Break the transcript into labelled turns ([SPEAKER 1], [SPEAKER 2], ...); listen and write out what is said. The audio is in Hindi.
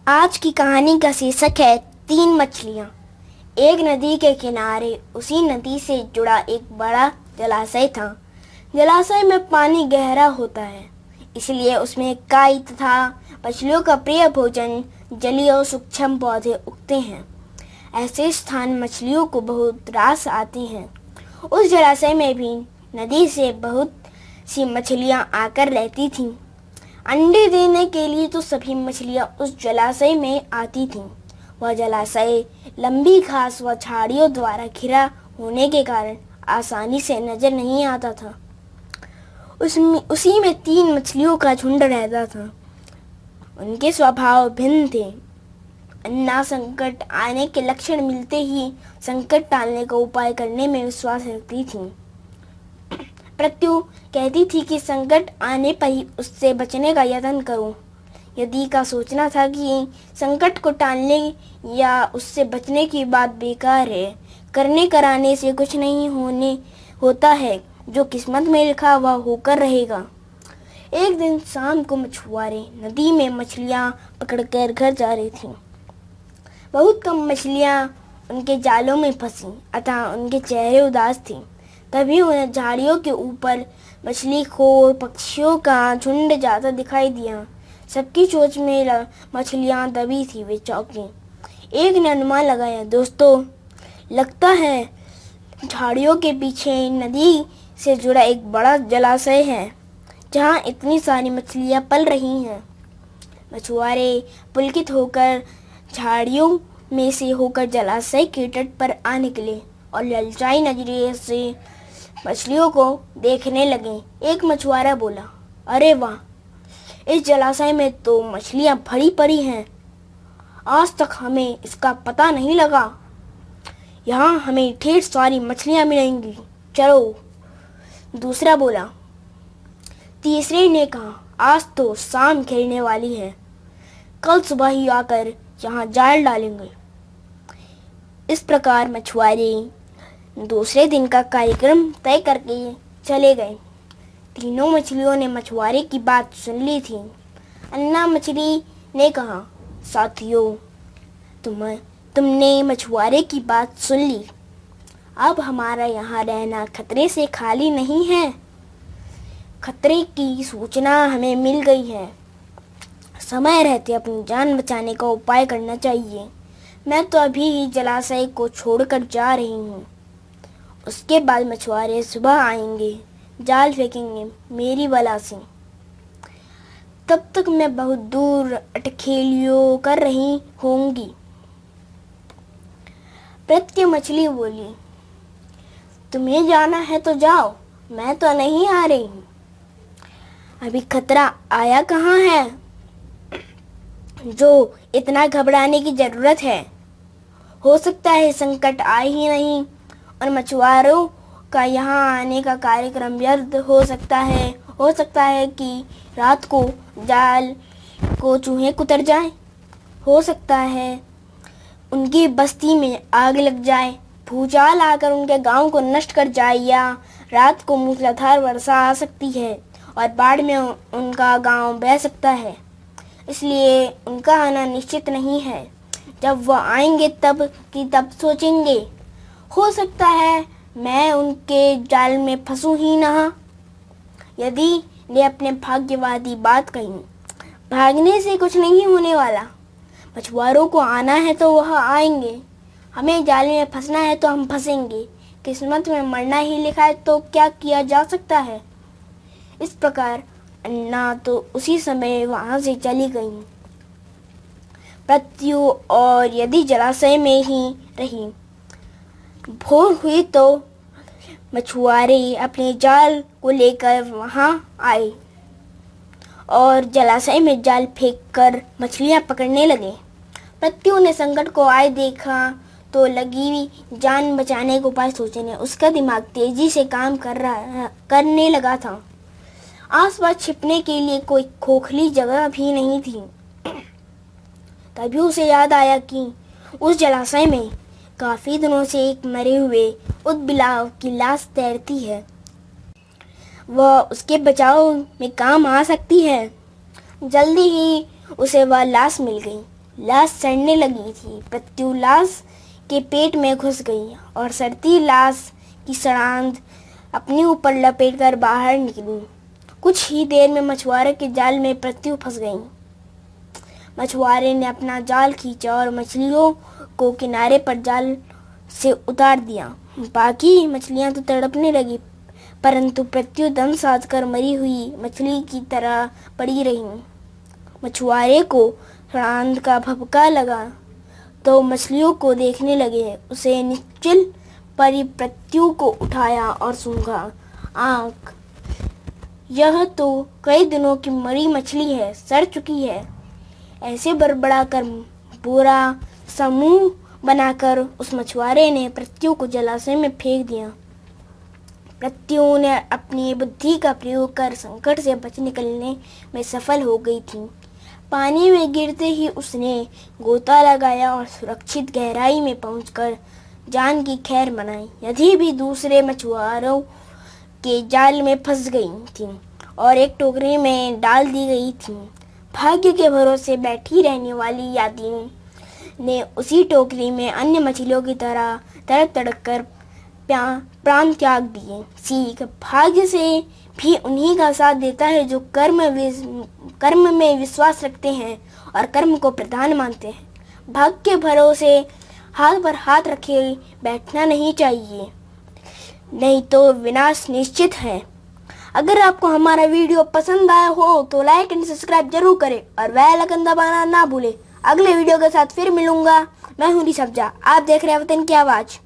[SPEAKER 1] आज की कहानी का शीर्षक है तीन मछलियां। एक नदी के किनारे उसी नदी से जुड़ा एक बड़ा जलाशय था। जलाशय में पानी गहरा होता है, इसलिए उसमें काई तथा मछलियों का प्रिय भोजन जलीय और सूक्ष्म पौधे उगते हैं। ऐसे स्थान मछलियों को बहुत रास आती हैं। उस जलाशय में भी नदी से बहुत सी मछलियां आकर रहती थीं। अंडे देने के लिए तो सभी मछलियां उस जलाशय में आती थीं। वह जलाशय लंबी घास व झाड़ियों द्वारा घिरा होने के कारण आसानी से नजर नहीं आता था। उसी में तीन मछलियों का झुंड रहता था। उनके स्वभाव भिन्न थे। अन्ना संकट आने के लक्षण मिलते ही संकट टालने का उपाय करने में विश्वास रखती थी। प्रत्यु कहती थी कि संकट आने पर ही उससे बचने का यत्न करूं। यदि का सोचना था कि संकट को टालने या उससे बचने की बात बेकार है। करने कराने से कुछ नहीं होता है। जो किस्मत में लिखा वह होकर रहेगा। एक दिन शाम को मछुआरे नदी में मछलियां पकड़कर घर जा रही थीं। बहुत कम मछलियां उनके जालों में फंसी, अतः उनके चेहरे उदास थे। तभी उन्हें झाड़ियों के ऊपर मछली खोर पक्षियों का झुंड जाता दिखाई दिया। सबकी सोच में मछलियां दबी थी। वे चौंके। एक ने अनुमान लगाया, दोस्तों, लगता है झाड़ियों के पीछे नदी से जुड़ा एक बड़ा जलाशय है, जहां इतनी सारी मछलियां पल रही हैं। मछुआरे पुलकित होकर झाड़ियों में से होकर जलाशय के तट पर आ निकले और ललचाई नजरिए से मछलियों को देखने लगे। एक मछुआरा बोला, अरे वाह, इस जलाशय में तो मछलियां भरी पड़ी हैं। आज तक हमें इसका पता नहीं लगा। यहाँ हमें ढेर सारी मछलियां मिलेंगी, चलो। दूसरा बोला। तीसरे ने कहा, आज तो शाम खेलने वाली है, कल सुबह ही आकर यहाँ जाल डालेंगे। इस प्रकार मछुआरे दूसरे दिन का कार्यक्रम तय करके चले गए। तीनों मछलियों ने मछुआरे की बात सुन ली थी। अन्ना मछली ने कहा, साथियों, तुमने मछुआरे की बात सुन ली। अब हमारा यहाँ रहना खतरे से खाली नहीं है। खतरे की सूचना हमें मिल गई है। समय रहते अपनी जान बचाने का उपाय करना चाहिए। मैं तो अभी ही जलाशय को छोड़कर जा रही हूँ। उसके बाद मछुआरे सुबह आएंगे, जाल फेंकेंगे मेरी बला से। तब तक मैं बहुत दूर अटखेलियों कर रही होंगी। प्रत्यु मछली बोली, तुम्हें जाना है तो जाओ, मैं तो नहीं आ रही हूँ। अभी खतरा आया कहाँ है जो इतना घबराने की जरूरत है। हो सकता है संकट आए ही नहीं और मछुआरों का यहाँ आने का कार्यक्रम व्यर्थ हो सकता है। हो सकता है कि रात को जाल को चूहे कुतर जाए। हो सकता है उनकी बस्ती में आग लग जाए, भूचाल आकर उनके गांव को नष्ट कर जाए, या रात को मूसलाधार वर्षा आ सकती है और बाढ़ में उनका गांव बह सकता है। इसलिए उनका आना निश्चित नहीं है। जब वह आएंगे तब सोचेंगे, हो सकता है मैं उनके जाल में फंसूं ही ना। यदि ने अपने भाग्यवादी बात कही, भागने से कुछ नहीं होने वाला। मछुआरों को आना है तो वह आएंगे, हमें जाल में फंसना है तो हम फंसेंगे। किस्मत में मरना ही लिखा है तो क्या किया जा सकता है। इस प्रकार अन्ना तो उसी समय वहां से चली गई। प्रत्यु और यदि जलाशय में ही रही। भोर हुई तो मछुआरे अपने जाल को लेकर वहां आए और जलाशय में जाल फेंककर मछलियां पकड़ने लगे। प्रत्यु ने संकट को आए देखा तो लगी जान बचाने को उपाय सोचने। उसका दिमाग तेजी से काम करने लगा था। आसपास छिपने के लिए कोई खोखली जगह भी नहीं थी। तभी उसे याद आया कि उस जलाशय में काफी दिनों से एक मरे हुए ऊदबिलाव की लाश तैरती है। वह उसके बचाव में काम आ सकती है। जल्दी ही उसे वह लाश मिल गई। लाश सड़ने लगी थी। पृथ्वी लाश के पेट में घुस गई और सड़ती लाश की सड़ांध अपने ऊपर लपेटकर बाहर निकली। कुछ ही देर में मछुआरे के जाल में पृथ्वी फंस गई। मछुआरे ने अपना जाल खींचा और मछलियों को किनारे पर जाल से उतार दिया। बाकी मछलियां तो तड़पने लगी, परंतु पृथ्वी दम साधकर मरी हुई मछली की तरह पड़ी रही। मछुआरे को सड़ांध का भभका लगा तो मछलियों को देखने लगे। उसे निश्चल परी पृथ्वी को उठाया और सूंघा। आंख, यह तो कई दिनों की मरी मछली है, सड़ चुकी है। ऐसे बड़बड़ाकर बुरा समूह बनाकर उस मछुआरे ने पृथ्वी को जलाशय में फेंक दिया। पृथ्वी ने अपनी बुद्धि का प्रयोग कर संकट से बच निकलने में सफल हो गई थी। पानी में गिरते ही उसने गोता लगाया और सुरक्षित गहराई में पहुंचकर जान की खैर मनाई। यदि भी दूसरे मछुआरों के जाल में फंस गई थी और एक टोकरी में डाल दी गई थी। भाग्य के भरोसे बैठी रहने वाली यादियों ने उसी टोकरी में अन्य मछलियों की तरह तड़प तड़प कर प्राण त्याग दिए। सीख, भाग्य से भी उन्हीं का साथ देता है जो कर्म में विश्वास रखते हैं और कर्म को प्रधान मानते हैं। भाग्य के भरोसे हाथ पर हाथ रखे बैठना नहीं चाहिए, नहीं तो विनाश निश्चित है। अगर आपको हमारा वीडियो पसंद आया हो तो लाइक एंड सब्सक्राइब जरूर करें और बेल आइकन दबाना ना भूलें। अगले वीडियो के साथ फिर मिलूंगा। मैं हूं रिसब्जा, आप देख रहे हैं वतन की आवाज।